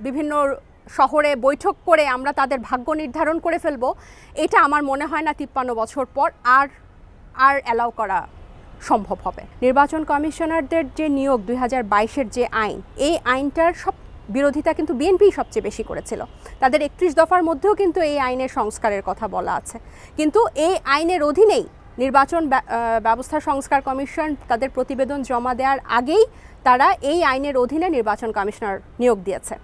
বিভিন্ন শহরে বৈঠক করে আমরা তাদের ভাগ্য নির্ধারণ করে ফেলবো, এটা আমার মনে হয় না 53 বছর পর আর অ্যালাউ করা সম্ভব হবে। নির্বাচন কমিশনারদের যে নিয়োগ 2022-এর যে আইন, এই আইনটার সব বিরোধিতা কিন্তু বিএনপি সবচেয়ে বেশি করেছিল। তাদের 31 দফার মধ্যেও কিন্তু এই আইনের সংস্কারের কথা বলা আছে, কিন্তু এই আইনের অধীনেই নির্বাচন ব্যবস্থা সংস্কার কমিশন তাদের প্রতিবেদন জমা দেওয়ার আগেই তারা এই আইনের অধীনে নির্বাচন কমিশনার নিয়োগ দিয়েছে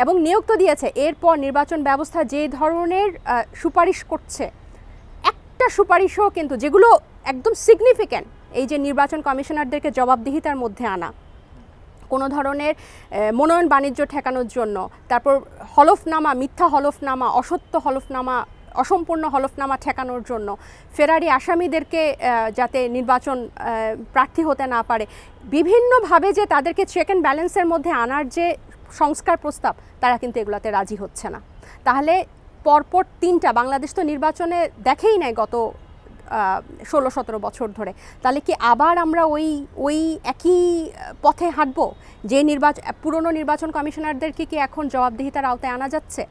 এবং নিয়োগ তো দিয়েছে। এরপর নির্বাচন ব্যবস্থা যে ধরনের সুপারিশ করছে, একটা সুপারিশও কিন্তু যেগুলো একদম সিগনিফিক্যান্ট, এই যে নির্বাচন কমিশনারদেরকে জবাবদিহিতার মধ্যে আনা, কোনো ধরনের মনোনয়ন বাণিজ্য ঠেকানোর জন্য, তারপর হলফনামা, মিথ্যা হলফনামা, অসত্য হলফনামা, অসম্পূর্ণ হলফনামা ঠেকানোর জন্য, ফেরারি আসামিদেরকে যাতে নির্বাচন প্রার্থী হতে না পারে, বিভিন্নভাবে যে তাদেরকে চেক অ্যান্ড ব্যালেন্সের মধ্যে আনার যে সংস্কার প্রস্তাব, তারা কিন্তু এগুলাতে রাজি হচ্ছে না। তাহলে পরপর তিনটা, বাংলাদেশ তো নির্বাচনে দেখেই নাই গত 16-17 বছর ধরে, তাহলে কি আবার আমরা ওই একই পথে হাঁটবো? যে পুরনো নির্বাচন কমিশনারদেরকে কি এখন জবাবদিহিতার আওতায় আনা যাচ্ছে?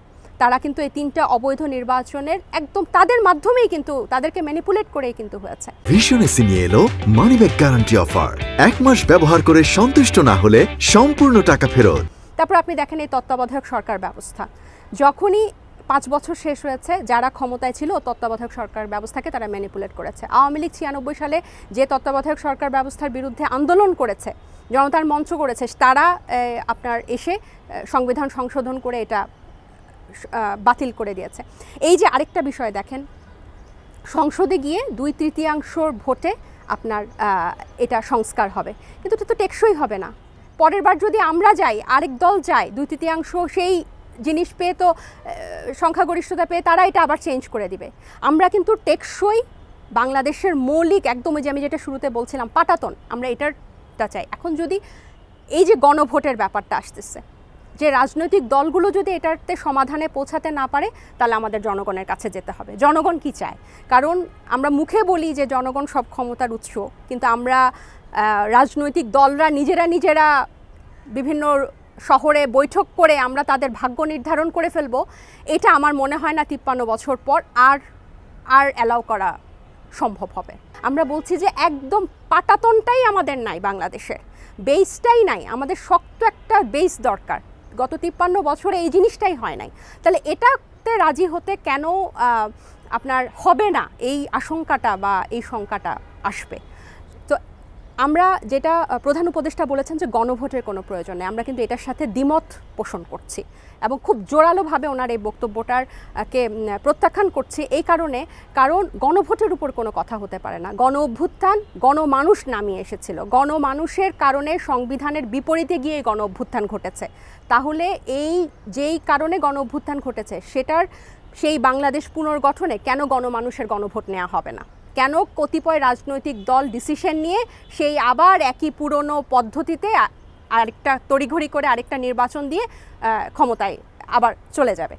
তারা কিন্তু এই তিনটা অবৈধ নির্বাচনের একদম তাদের মাধ্যমেই কিন্তু তাদেরকে ম্যানিপুলেট করেই কিন্তু হয়েছে। ভিশন এসি নিয়ে এলো মানিব্যাগ গ্যারান্টি অফার, 1 মাস ব্যবহার করে সন্তুষ্ট না হলে সম্পূর্ণ টাকা ফেরত। তারপর আপনি দেখেন এই তত্ত্বাবধায়ক সরকার ব্যবস্থা, যখনই 5 বছর শেষ হয়েছে, যারা ক্ষমতায় ছিল তত্ত্বাবধায়ক সরকার ব্যবস্থাকে তারা ম্যানিপুলেট করেছে। আওয়ামী লীগ 96 সালে যে তত্ত্বাবধায়ক সরকার ব্যবস্থার বিরুদ্ধে আন্দোলন করেছে, জনতার মঞ্চ করেছে, তারা আপনার এসে সংবিধান সংশোধন করে এটা বাতিল করে দিয়েছে। এই যে আরেকটা বিষয় দেখেন, সংসদে গিয়ে 2/3 ভোটে আপনার এটা সংস্কার হবে, কিন্তু এটা তো টেকসই হবে না। পরের বার যদি আমরা যাই, আরেক দল যায়, 2/3 সেই জিনিস পেয়ে, তো সংখ্যাগরিষ্ঠতা পেয়ে তারা এটা আবার চেঞ্জ করে দিবে। আমরা কিন্তু টেকসই বাংলাদেশের মৌলিক একদম, যে আমি যেটা শুরুতে বলছিলাম পাটাতন, আমরা এটারটা চাই। এখন যদি এই যে গণভোটের ব্যাপারটা আসতেছে, যে রাজনৈতিক দলগুলো যদি এটাতে সমাধানে পৌঁছাতে না পারে, তাহলে আমাদের জনগণের কাছে যেতে হবে। জনগণ কি চায়? কারণ আমরা মুখে বলি যে জনগণ সব ক্ষমতার উৎস, কিন্তু আমরা রাজনৈতিক দলরা নিজেরা বিভিন্ন শহরে বৈঠক করে আমরা তাদের ভাগ্য নির্ধারণ করে ফেলবো, এটা আমার মনে হয় না 53 বছর পর আর অ্যালাউ করা সম্ভব হবে। আমরা বলছি যে একদম পাটাতনটাই আমাদের নাই, বাংলাদেশের বেসটাই নাই, আমাদের শক্ত একটা বেস দরকার। গত 53 বছরে এই জিনিসটাই হয় নাই, তাহলে এটাতে রাজি হতে কেন আপনার হবে না? এই আশঙ্কাটা বা এই শঙ্কাটা আসবে। তো আমরা যেটা প্রধান উপদেষ্টা বলেছেন যে গণভোটের কোনো প্রয়োজন নেই, আমরা কিন্তু এটার সাথে দ্বিমত পোষণ করছি এবং খুব জোরালোভাবে ওনার এই বক্তব্যটাকে প্রত্যাখ্যান করছি। এই কারণ গণভোটের উপর কোনো কথা হতে পারে না। গণ অভ্যুত্থান, গণমানুষ নামিয়ে এসেছিল, গণমানুষের কারণে সংবিধানের বিপরীতে গিয়ে গণ অভ্যুত্থান ঘটেছে। তাহলে যেই কারণে গণ অভ্যুত্থান ঘটেছে, সেই বাংলাদেশ পুনর্গঠনে কেন গণমানুষের গণভোট নেওয়া হবে না? কেন কতিপয় রাজনৈতিক দল ডিসিশন নিয়ে সেই আবার একই পুরনো পদ্ধতিতে আরেকটা তড়িঘড়ি করে আরেকটা নির্বাচন দিয়ে ক্ষমতায় আবার চলে যাবে?